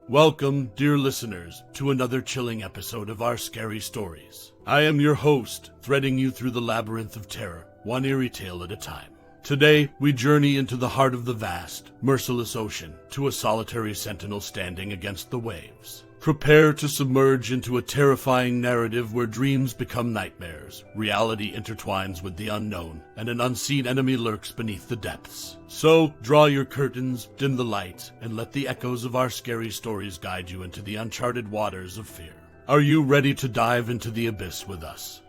Welcome, dear listeners, to another chilling episode of our scary stories. I am your host, threading you through the labyrinth of terror, one eerie tale at a time. Today, we journey into the heart of the vast, merciless ocean, to a solitary sentinel standing against the waves. Prepare to submerge into a terrifying narrative where dreams become nightmares, reality intertwines with the unknown, and an unseen enemy lurks beneath the depths. So, draw your curtains, dim the lights, and let the echoes of our scary stories guide you into the uncharted waters of fear. Are you ready to dive into the abyss with us?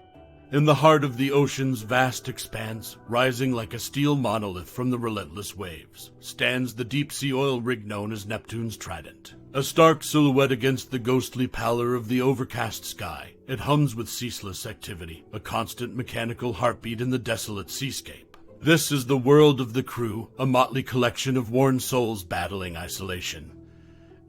In the heart of the ocean's vast expanse, rising like a steel monolith from the relentless waves, stands the deep-sea oil rig known as Neptune's Trident. A stark silhouette against the ghostly pallor of the overcast sky, it hums with ceaseless activity, a constant mechanical heartbeat in the desolate seascape. This is the world of the crew, a motley collection of worn souls battling isolation,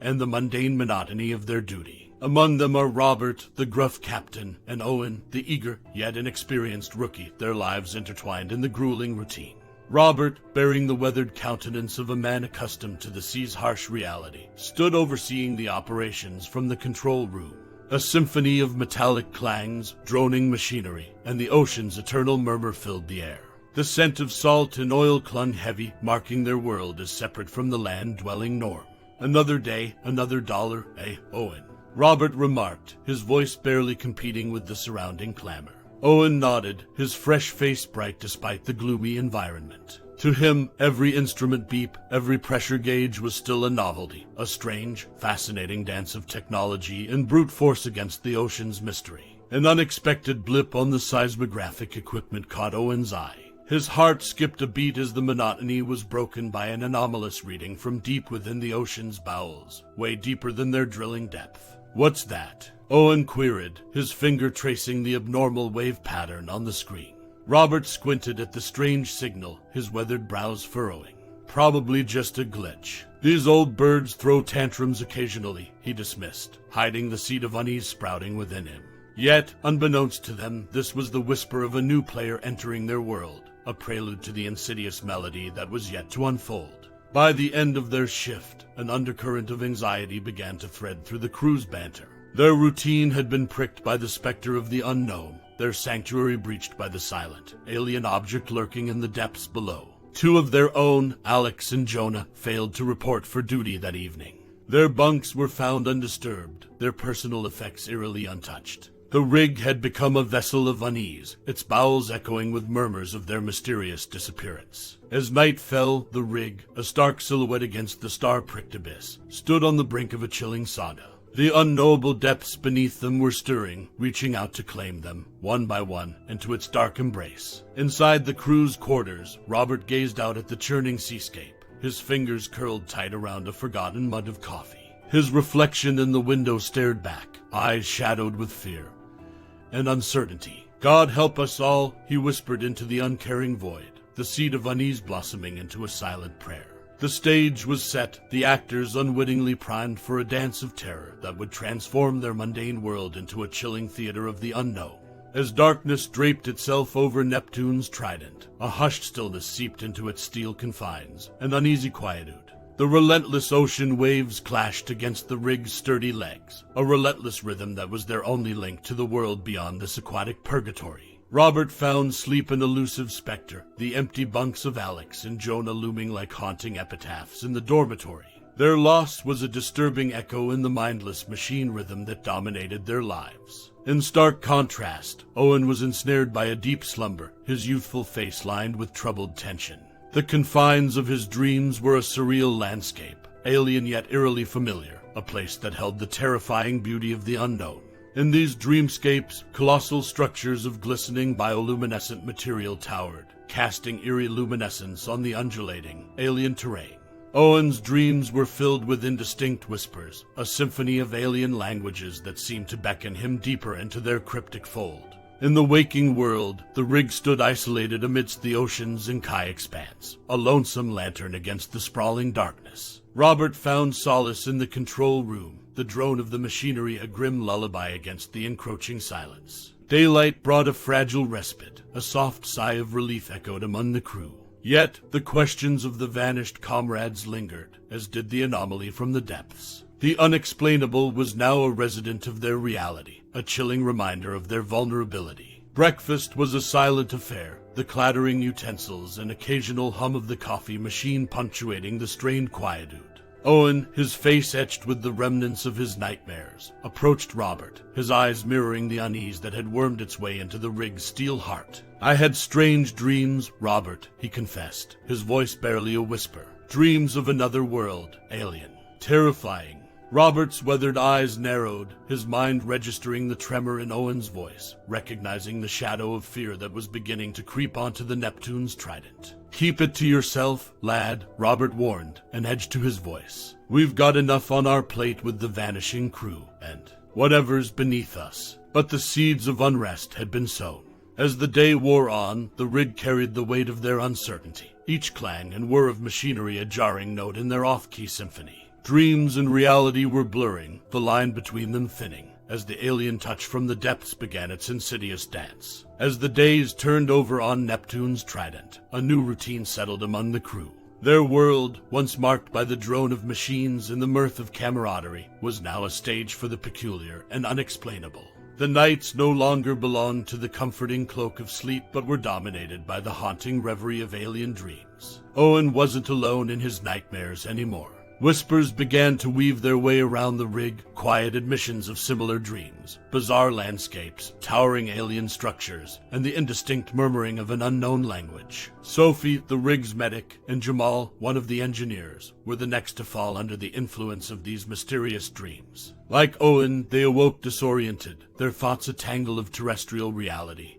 and the mundane monotony of their duty. Among them are Robert, the gruff captain, and Owen, the eager yet inexperienced rookie, their lives intertwined in the grueling routine. Robert, bearing the weathered countenance of a man accustomed to the sea's harsh reality, stood overseeing the operations from the control room. A symphony of metallic clangs, droning machinery, and the ocean's eternal murmur filled the air. The scent of salt and oil clung heavy, marking their world as separate from the land-dwelling norm. Another day, another dollar, eh, Owen? Robert remarked, his voice barely competing with the surrounding clamor. Owen nodded, his fresh face bright despite the gloomy environment. To him, every instrument beep, every pressure gauge was still a novelty, a strange, fascinating dance of technology and brute force against the ocean's mystery. An unexpected blip on the seismographic equipment caught Owen's eye. His heart skipped a beat as the monotony was broken by an anomalous reading from deep within the ocean's bowels, way deeper than their drilling depth. "What's that?" Owen queried, his finger tracing the abnormal wave pattern on the screen. Robert squinted at the strange signal, his weathered brows furrowing. "Probably just a glitch. These old birds throw tantrums occasionally," he dismissed, hiding the seed of unease sprouting within him. Yet, unbeknownst to them, this was the whisper of a new player entering their world, a prelude to the insidious melody that was yet to unfold. By the end of their shift, an undercurrent of anxiety began to thread through the crew's banter. Their routine had been pricked by the specter of the unknown, their sanctuary breached by the silent, alien object lurking in the depths below. Two of their own, Alex and Jonah, failed to report for duty that evening. Their bunks were found undisturbed, their personal effects eerily untouched. The rig had become a vessel of unease, its bowels echoing with murmurs of their mysterious disappearance. As night fell, the rig, a stark silhouette against the star-pricked abyss, stood on the brink of a chilling saga. The unknowable depths beneath them were stirring, reaching out to claim them, one by one, into its dark embrace. Inside the crew's quarters, Robert gazed out at the churning seascape, his fingers curled tight around a forgotten mug of coffee. His reflection in the window stared back, eyes shadowed with fear and uncertainty. "God help us all," he whispered into the uncaring void, the seed of unease blossoming into a silent prayer. The stage was set, the actors unwittingly primed for a dance of terror that would transform their mundane world into a chilling theater of the unknown. As darkness draped itself over Neptune's Trident, a hushed stillness seeped into its steel confines, an uneasy quietude. The relentless ocean waves clashed against the rig's sturdy legs, a relentless rhythm that was their only link to the world beyond this aquatic purgatory. Robert found sleep an elusive specter, the empty bunks of Alex and Jonah looming like haunting epitaphs in the dormitory. Their loss was a disturbing echo in the mindless machine rhythm that dominated their lives. In stark contrast, Owen was ensnared by a deep slumber, his youthful face lined with troubled tension. The confines of his dreams were a surreal landscape, alien yet eerily familiar, a place that held the terrifying beauty of the unknown. In these dreamscapes, colossal structures of glistening bioluminescent material towered, casting eerie luminescence on the undulating, alien terrain. Owen's dreams were filled with indistinct whispers, a symphony of alien languages that seemed to beckon him deeper into their cryptic fold. In the waking world, the rig stood isolated amidst the ocean's inky expanse, a lonesome lantern against the sprawling darkness. Robert found solace in the control room, the drone of the machinery a grim lullaby against the encroaching silence. Daylight brought a fragile respite, a soft sigh of relief echoed among the crew. Yet, the questions of the vanished comrades lingered, as did the anomaly from the depths. The unexplainable was now a resident of their reality, a chilling reminder of their vulnerability. Breakfast was a silent affair, the clattering utensils and occasional hum of the coffee machine punctuating the strained quietude. Owen, his face etched with the remnants of his nightmares, approached Robert, his eyes mirroring the unease that had wormed its way into the rig's steel heart. "I had strange dreams, Robert," he confessed, his voice barely a whisper. "Dreams of another world, alien, terrifying." Robert's weathered eyes narrowed, his mind registering the tremor in Owen's voice, recognizing the shadow of fear that was beginning to creep onto the Neptune's Trident. "Keep it to yourself, lad," Robert warned, an edge to his voice. "We've got enough on our plate with the vanishing crew, and whatever's beneath us." But the seeds of unrest had been sown. As the day wore on, the rig carried the weight of their uncertainty, each clang and whir of machinery a jarring note in their off-key symphony. Dreams and reality were blurring, the line between them thinning, as the alien touch from the depths began its insidious dance. As the days turned over on Neptune's Trident, a new routine settled among the crew. Their world, once marked by the drone of machines and the mirth of camaraderie, was now a stage for the peculiar and unexplainable. The nights no longer belonged to the comforting cloak of sleep, but were dominated by the haunting reverie of alien dreams. Owen wasn't alone in his nightmares anymore. Whispers began to weave their way around the rig, quiet admissions of similar dreams, bizarre landscapes, towering alien structures, and the indistinct murmuring of an unknown language. Sophie, the rig's medic, and Jamal, one of the engineers, were the next to fall under the influence of these mysterious dreams. Like Owen, they awoke disoriented, their thoughts a tangle of terrestrial reality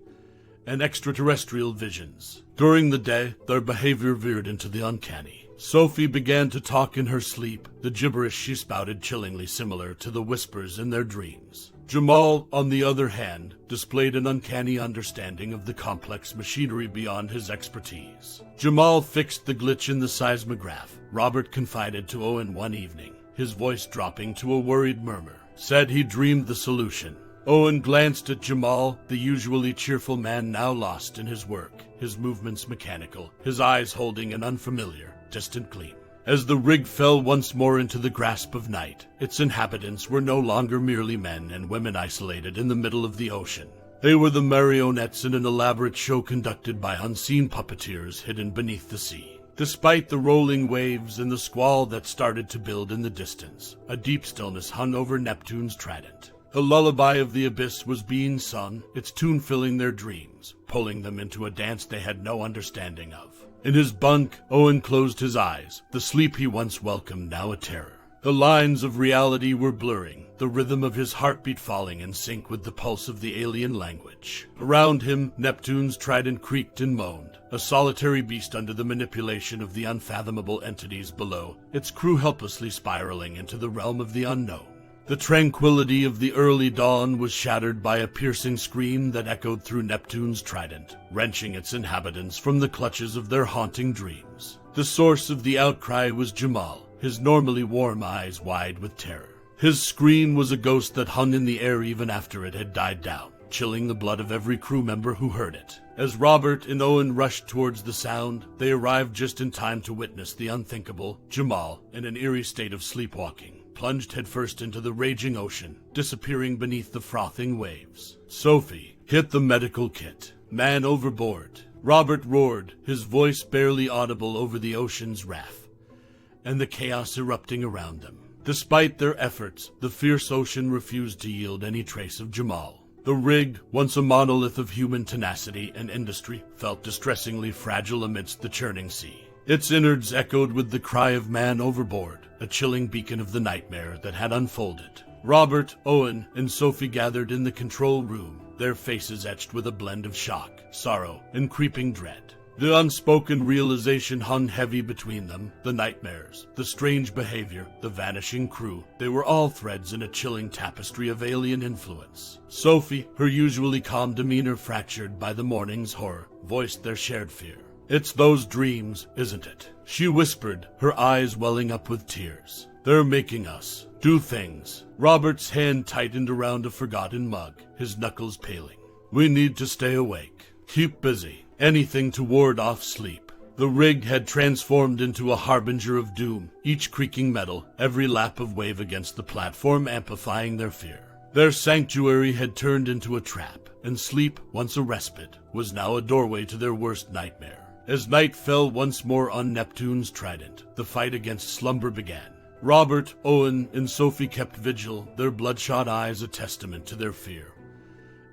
and extraterrestrial visions. During the day, their behavior veered into the uncanny. Sophie began to talk in her sleep, the gibberish she spouted chillingly similar to the whispers in their dreams. Jamal, on the other hand, displayed an uncanny understanding of the complex machinery beyond his expertise. Jamal fixed the glitch in the seismograph, Robert confided to Owen one evening, his voice dropping to a worried murmur. Said he dreamed the solution. Owen glanced at Jamal, the usually cheerful man now lost in his work, his movements mechanical, his eyes holding an unfamiliar, distant gleam. As the rig fell once more into the grasp of night, its inhabitants were no longer merely men and women isolated in the middle of the ocean. They were the marionettes in an elaborate show conducted by unseen puppeteers hidden beneath the sea. Despite the rolling waves and the squall that started to build in the distance, a deep stillness hung over Neptune's Trident. The lullaby of the abyss was being sung, its tune filling their dreams, pulling them into a dance they had no understanding of. In his bunk, Owen closed his eyes, the sleep he once welcomed now a terror. The lines of reality were blurring, the rhythm of his heartbeat falling in sync with the pulse of the alien language. Around him, Neptune's Trident creaked and moaned, a solitary beast under the manipulation of the unfathomable entities below, its crew helplessly spiraling into the realm of the unknown. The tranquility of the early dawn was shattered by a piercing scream that echoed through Neptune's Trident, wrenching its inhabitants from the clutches of their haunting dreams. The source of the outcry was Jamal, his normally warm eyes wide with terror. His scream was a ghost that hung in the air even after it had died down, chilling the blood of every crew member who heard it. As Robert and Owen rushed towards the sound, they arrived just in time to witness the unthinkable. Jamal, in an eerie state of sleepwalking, plunged headfirst into the raging ocean, disappearing beneath the frothing waves. Sophie hit the medical kit. Man overboard. Robert roared, his voice barely audible over the ocean's wrath, and the chaos erupting around them. Despite their efforts, the fierce ocean refused to yield any trace of Jamal. The rig, once a monolith of human tenacity and industry, felt distressingly fragile amidst the churning sea. Its innards echoed with the cry of man overboard, a chilling beacon of the nightmare that had unfolded. Robert, Owen, and Sophie gathered in the control room, their faces etched with a blend of shock, sorrow, and creeping dread. The unspoken realization hung heavy between them, the nightmares, the strange behavior, the vanishing crew. They were all threads in a chilling tapestry of alien influence. Sophie, her usually calm demeanor fractured by the morning's horror, voiced their shared fear. "It's those dreams, isn't it?" she whispered, her eyes welling up with tears. "They're making us do things." Robert's hand tightened around a forgotten mug, his knuckles paling. "We need to stay awake. Keep busy. Anything to ward off sleep." The rig had transformed into a harbinger of doom, each creaking metal, every lap of wave against the platform amplifying their fear. Their sanctuary had turned into a trap, and sleep, once a respite, was now a doorway to their worst nightmare. As night fell once more on Neptune's Trident, the fight against slumber began. Robert, Owen, and Sophie kept vigil, their bloodshot eyes a testament to their fear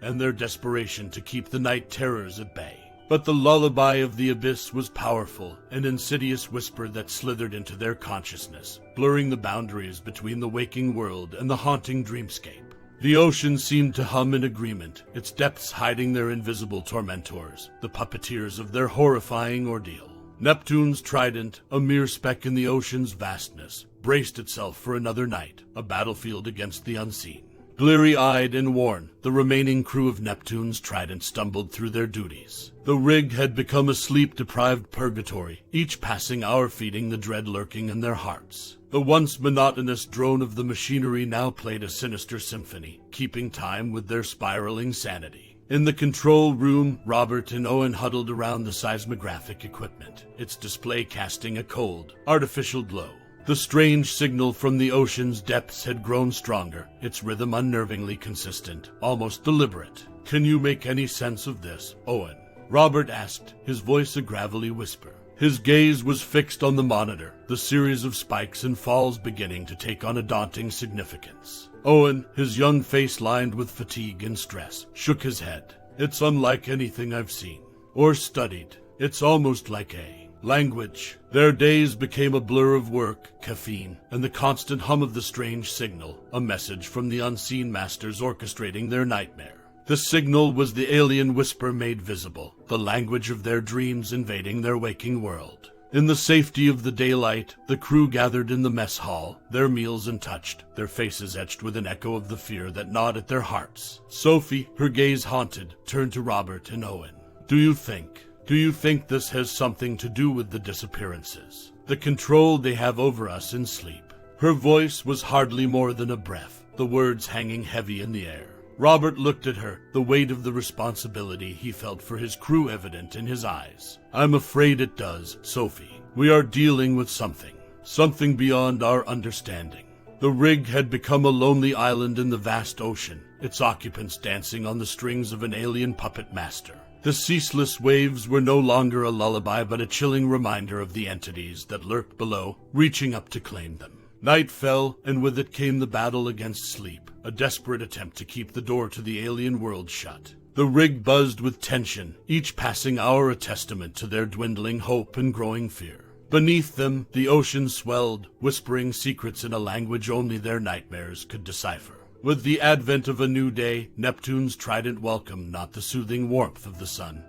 and their desperation to keep the night terrors at bay. But the lullaby of the abyss was powerful, an insidious whisper that slithered into their consciousness, blurring the boundaries between the waking world and the haunting dreamscape. The ocean seemed to hum in agreement, its depths hiding their invisible tormentors, the puppeteers of their horrifying ordeal. Neptune's Trident, a mere speck in the ocean's vastness, braced itself for another night, a battlefield against the unseen. Bleary-eyed and worn, the remaining crew of Neptune's Trident stumbled through their duties. The rig had become a sleep-deprived purgatory, each passing hour feeding the dread lurking in their hearts. The once monotonous drone of the machinery now played a sinister symphony, keeping time with their spiraling sanity. In the control room, Robert and Owen huddled around the seismographic equipment, its display casting a cold, artificial glow. The strange signal from the ocean's depths had grown stronger, its rhythm unnervingly consistent, almost deliberate. "Can you make any sense of this, Owen?" Robert asked, his voice a gravelly whisper. His gaze was fixed on the monitor, the series of spikes and falls beginning to take on a daunting significance. Owen, his young face lined with fatigue and stress, shook his head. "It's unlike anything I've seen or studied. It's almost like a language." Their days became a blur of work, caffeine, and the constant hum of the strange signal, a message from the unseen masters orchestrating their nightmare. The signal was the alien whisper made visible, the language of their dreams invading their waking world. In the safety of the daylight, the crew gathered in the mess hall, their meals untouched, their faces etched with an echo of the fear that gnawed at their hearts. Sophie, her gaze haunted, turned to Robert and Owen. Do you think this has something to do with the disappearances? The control they have over us in sleep?" Her voice was hardly more than a breath, the words hanging heavy in the air. Robert looked at her, the weight of the responsibility he felt for his crew evident in his eyes. "I'm afraid it does, Sophie. We are dealing with something beyond our understanding." The rig had become a lonely island in the vast ocean, its occupants dancing on the strings of an alien puppet master. The ceaseless waves were no longer a lullaby but a chilling reminder of the entities that lurked below, reaching up to claim them. Night fell, and with it came the battle against sleep, a desperate attempt to keep the door to the alien world shut. The rig buzzed with tension, each passing hour a testament to their dwindling hope and growing fear. Beneath them, the ocean swelled, whispering secrets in a language only their nightmares could decipher. With the advent of a new day, Neptune's Trident welcomed not the soothing warmth of the sun,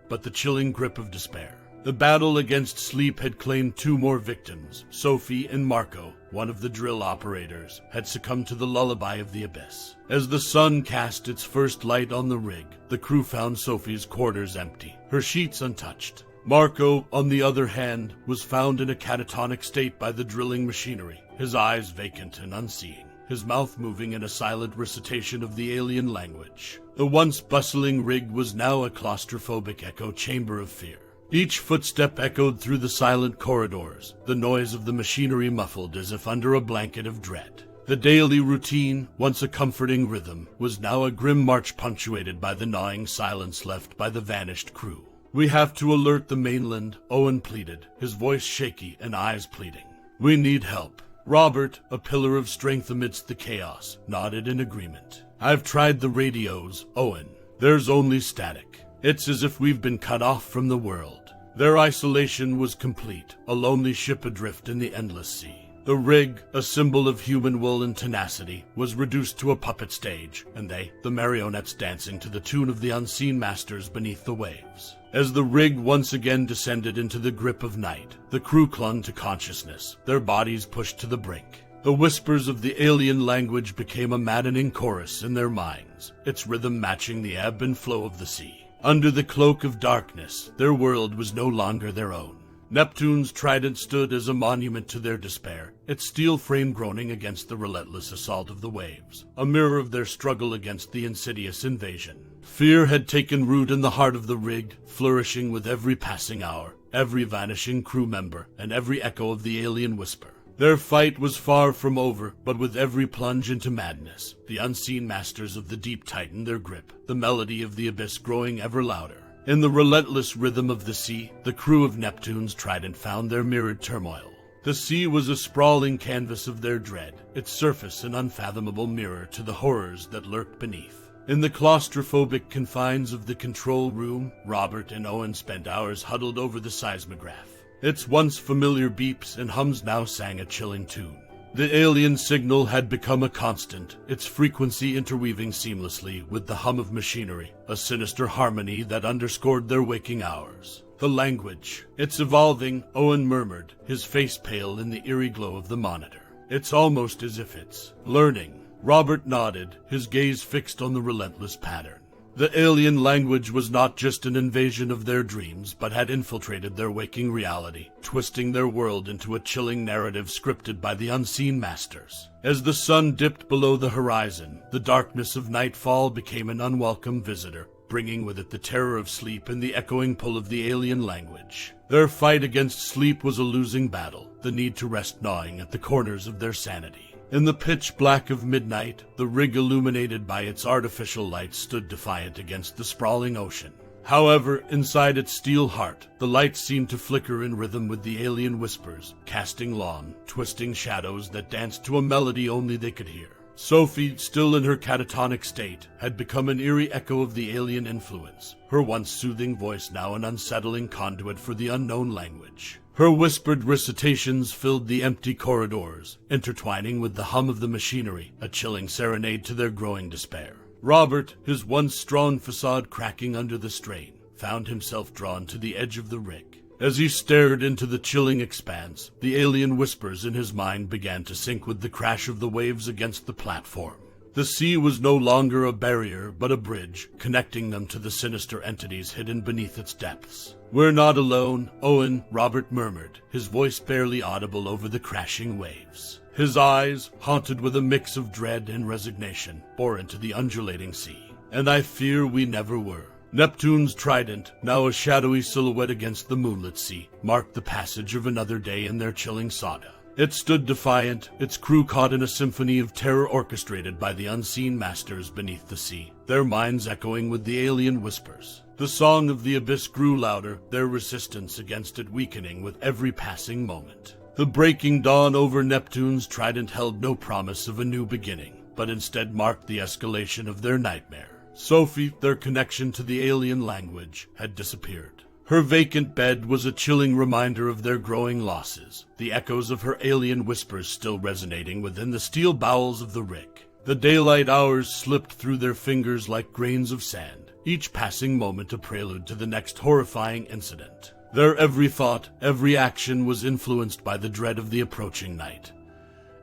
but the chilling grip of despair. The battle against sleep had claimed two more victims. Sophie and Marco, one of the drill operators, had succumbed to the lullaby of the abyss. As the sun cast its first light on the rig, the crew found Sophie's quarters empty, her sheets untouched. Marco, on the other hand, was found in a catatonic state by the drilling machinery, his eyes vacant and unseeing, his mouth moving in a silent recitation of the alien language. The once bustling rig was now a claustrophobic echo chamber of fear. Each footstep echoed through the silent corridors, the noise of the machinery muffled as if under a blanket of dread. The daily routine, once a comforting rhythm, was now a grim march punctuated by the gnawing silence left by the vanished crew. "We have to alert the mainland," Owen pleaded, his voice shaky and eyes pleading. "We need help." Robert, a pillar of strength amidst the chaos, nodded in agreement. "I've tried the radios, Owen. There's only static. It's as if we've been cut off from the world." Their isolation was complete, a lonely ship adrift in the endless sea. The rig, a symbol of human will and tenacity, was reduced to a puppet stage, and they, the marionettes, dancing to the tune of the unseen masters beneath the waves. As the rig once again descended into the grip of night, the crew clung to consciousness, their bodies pushed to the brink. The whispers of the alien language became a maddening chorus in their minds, its rhythm matching the ebb and flow of the sea. Under the cloak of darkness, their world was no longer their own. Neptune's Trident stood as a monument to their despair, its steel frame groaning against the relentless assault of the waves, a mirror of their struggle against the insidious invasion. Fear had taken root in the heart of the rig, flourishing with every passing hour, every vanishing crew member, and every echo of the alien whisper. Their fight was far from over, but with every plunge into madness, the unseen masters of the deep tightened their grip, the melody of the abyss growing ever louder. In the relentless rhythm of the sea, the crew of Neptune's Trident found their mirrored turmoil. The sea was a sprawling canvas of their dread, its surface an unfathomable mirror to the horrors that lurked beneath. In the claustrophobic confines of the control room, Robert and Owen spent hours huddled over the seismograph. Its once familiar beeps and hums now sang a chilling tune. The alien signal had become a constant, its frequency interweaving seamlessly with the hum of machinery, a sinister harmony that underscored their waking hours. The language. It's evolving, Owen murmured, his face pale in the eerie glow of the monitor. It's almost as if it's learning. Robert nodded, his gaze fixed on the relentless pattern. The alien language was not just an invasion of their dreams, but had infiltrated their waking reality, twisting their world into a chilling narrative scripted by the unseen masters. As the sun dipped below the horizon, the darkness of nightfall became an unwelcome visitor, bringing with it the terror of sleep and the echoing pull of the alien language. Their fight against sleep was a losing battle, the need to rest gnawing at the corners of their sanity. In the pitch black of midnight, the rig illuminated by its artificial light stood defiant against the sprawling ocean. However, inside its steel heart, the light seemed to flicker in rhythm with the alien whispers, casting long, twisting shadows that danced to a melody only they could hear. Sophie, still in her catatonic state, had become an eerie echo of the alien influence, her once soothing voice now an unsettling conduit for the unknown language. Her whispered recitations filled the empty corridors, intertwining with the hum of the machinery, a chilling serenade to their growing despair. Robert, his once strong facade cracking under the strain, found himself drawn to the edge of the rig. As he stared into the chilling expanse, the alien whispers in his mind began to sync with the crash of the waves against the platform. The sea was no longer a barrier, but a bridge, connecting them to the sinister entities hidden beneath its depths. "We're not alone, Owen," Robert murmured, his voice barely audible over the crashing waves. His eyes, haunted with a mix of dread and resignation, bore into the undulating sea. "And I fear we never were." Neptune's Trident, now a shadowy silhouette against the moonlit sea, marked the passage of another day in their chilling saga. It stood defiant, its crew caught in a symphony of terror orchestrated by the unseen masters beneath the sea, their minds echoing with the alien whispers. The song of the abyss grew louder, their resistance against it weakening with every passing moment. The breaking dawn over Neptune's Trident held no promise of a new beginning, but instead marked the escalation of their nightmare. Sophie, their connection to the alien language, had disappeared. Her vacant bed was a chilling reminder of their growing losses, the echoes of her alien whispers still resonating within the steel bowels of the rig. The daylight hours slipped through their fingers like grains of sand, each passing moment a prelude to the next horrifying incident. Their every thought, every action was influenced by the dread of the approaching night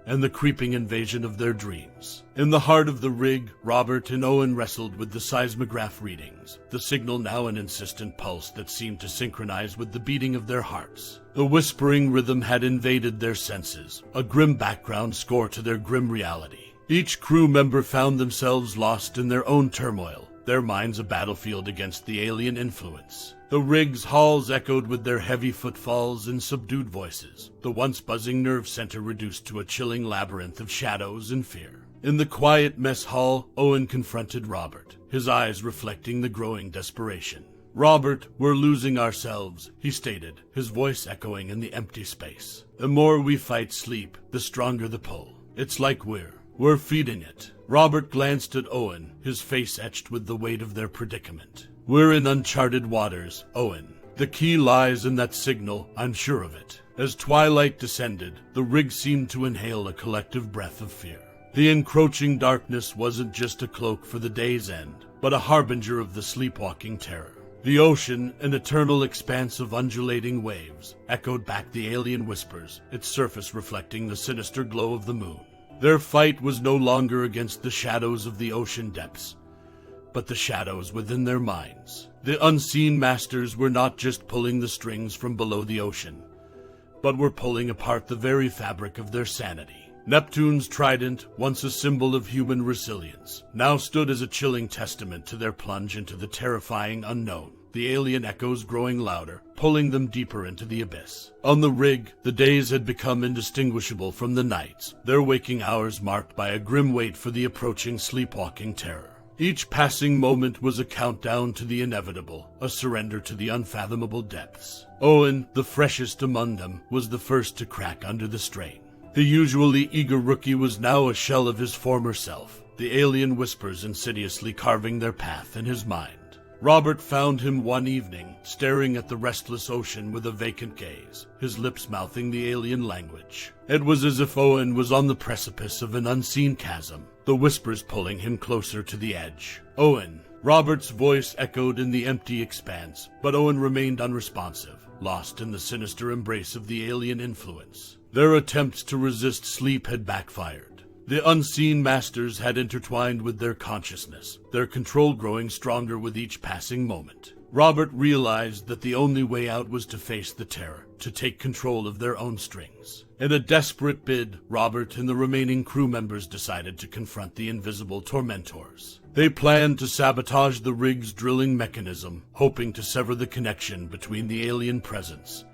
and the creeping invasion of their dreams. In the heart of the rig, Robert and Owen wrestled with the seismograph readings, the signal now an insistent pulse that seemed to synchronize with the beating of their hearts. The whispering rhythm had invaded their senses, a grim background score to their grim reality. Each crew member found themselves lost in their own turmoil, their minds a battlefield against the alien influence. The rig's halls echoed with their heavy footfalls and subdued voices, the once buzzing nerve center reduced to a chilling labyrinth of shadows and fear. In the quiet mess hall, Owen confronted Robert, his eyes reflecting the growing desperation. "Robert, we're losing ourselves," he stated, his voice echoing in the empty space. "The more we fight sleep, the stronger the pull. It's like we're feeding it." Robert glanced at Owen, his face etched with the weight of their predicament. "We're in uncharted waters, Owen. The key lies in that signal, I'm sure of it." As twilight descended, the rig seemed to inhale a collective breath of fear. The encroaching darkness wasn't just a cloak for the day's end, but a harbinger of the sleepwalking terror. The ocean, an eternal expanse of undulating waves, echoed back the alien whispers, its surface reflecting the sinister glow of the moon. Their fight was no longer against the shadows of the ocean depths, but the shadows within their minds. The unseen masters were not just pulling the strings from below the ocean, but were pulling apart the very fabric of their sanity. Neptune's Trident, once a symbol of human resilience, now stood as a chilling testament to their plunge into the terrifying unknown. the alien echoes growing louder, pulling them deeper into the abyss. On the rig, the days had become indistinguishable from the nights, their waking hours marked by a grim wait for the approaching sleepwalking terror. Each passing moment was a countdown to the inevitable, a surrender to the unfathomable depths. Owen, the freshest among them, was the first to crack under the strain. The usually eager rookie was now a shell of his former self, the alien whispers insidiously carving their path in his mind. Robert found him one evening, staring at the restless ocean with a vacant gaze, his lips mouthing the alien language. It was as if Owen was on the precipice of an unseen chasm, the whispers pulling him closer to the edge. Owen. Robert's voice echoed in the empty expanse, but Owen remained unresponsive, lost in the sinister embrace of the alien influence. Their attempts to resist sleep had backfired. The unseen masters had intertwined with their consciousness, their control growing stronger with each passing moment. Robert realized that the only way out was to face the terror, to take control of their own strings. In a desperate bid, Robert and the remaining crew members decided to confront the invisible tormentors. They planned to sabotage the rig's drilling mechanism, hoping to sever the connection between the alien presence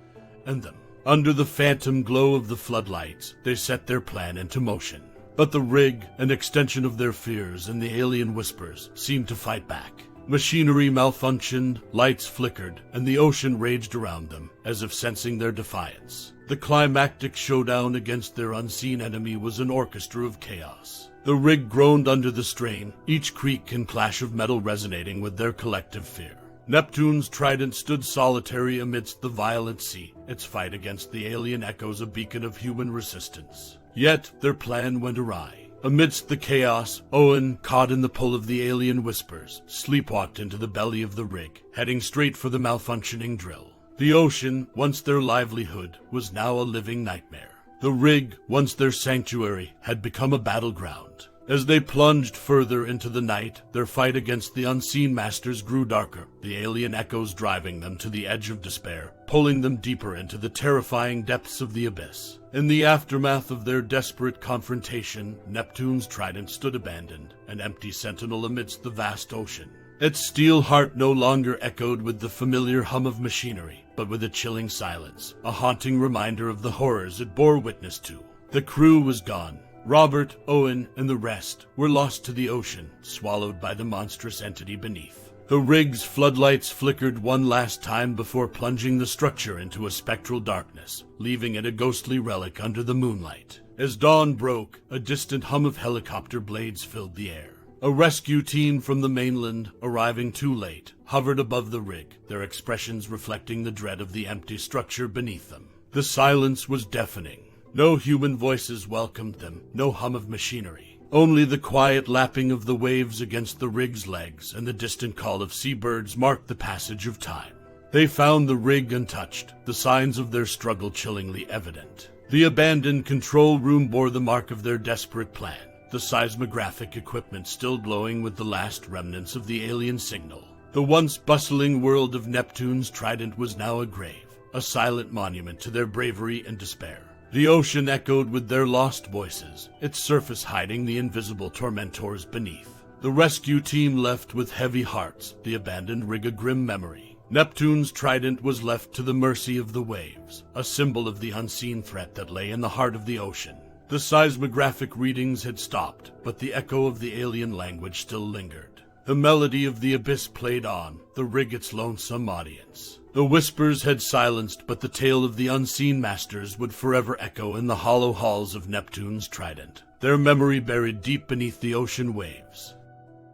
and them. Under the phantom glow of the floodlights, they set their plan into motion. But the rig, an extension of their fears and the alien whispers, seemed to fight back. Machinery malfunctioned, lights flickered, and the ocean raged around them, as if sensing their defiance. The climactic showdown against their unseen enemy was an orchestra of chaos. The rig groaned under the strain, each creak and clash of metal resonating with their collective fear. Neptune's Trident stood solitary amidst the violent sea, its fight against the alien echoes a beacon of human resistance. Yet their plan went awry. Amidst the chaos, Owen, caught in the pull of the alien whispers, sleepwalked into the belly of the rig, heading straight for the malfunctioning drill. The ocean, once their livelihood, was now a living nightmare. The rig, once their sanctuary, had become a battleground. As they plunged further into the night, their fight against the unseen masters grew darker, the alien echoes driving them to the edge of despair, pulling them deeper into the terrifying depths of the abyss. In the aftermath of their desperate confrontation, Neptune's Trident stood abandoned, an empty sentinel amidst the vast ocean. Its steel heart no longer echoed with the familiar hum of machinery, but with a chilling silence, a haunting reminder of the horrors it bore witness to. The crew was gone. Robert, Owen, and the rest were lost to the ocean, swallowed by the monstrous entity beneath. The rig's floodlights flickered one last time before plunging the structure into a spectral darkness, leaving it a ghostly relic under the moonlight. As dawn broke, a distant hum of helicopter blades filled the air. A rescue team from the mainland, arriving too late, hovered above the rig, their expressions reflecting the dread of the empty structure beneath them. The silence was deafening. No human voices welcomed them, no hum of machinery. Only the quiet lapping of the waves against the rig's legs and the distant call of seabirds marked the passage of time. They found the rig untouched, the signs of their struggle chillingly evident. The abandoned control room bore the mark of their desperate plan, the seismographic equipment still glowing with the last remnants of the alien signal. The once bustling world of Neptune's Trident was now a grave, a silent monument to their bravery and despair. The ocean echoed with their lost voices, its surface hiding the invisible tormentors beneath. The rescue team left with heavy hearts, the abandoned rig a grim memory. Neptune's Trident was left to the mercy of the waves, a symbol of the unseen threat that lay in the heart of the ocean. The seismographic readings had stopped, but the echo of the alien language still lingered. The melody of the abyss played on, the rig its lonesome audience. The whispers had silenced, but the tale of the unseen masters would forever echo in the hollow halls of Neptune's Trident, their memory buried deep beneath the ocean waves.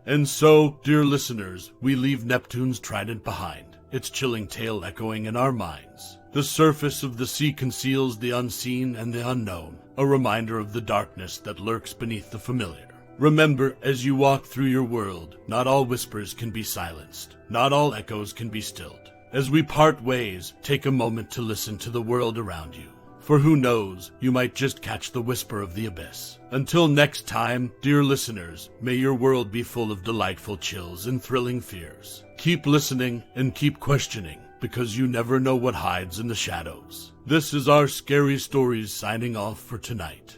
And so, dear listeners, we leave Neptune's Trident behind, its chilling tale echoing in our minds. The surface of the sea conceals the unseen and the unknown, a reminder of the darkness that lurks beneath the familiar. Remember, as you walk through your world, not all whispers can be silenced, not all echoes can be stilled. As we part ways, take a moment to listen to the world around you. For who knows, you might just catch the whisper of the abyss. Until next time, dear listeners, may your world be full of delightful chills and thrilling fears. Keep listening and keep questioning, because you never know what hides in the shadows. This is our Scary Stories signing off for tonight.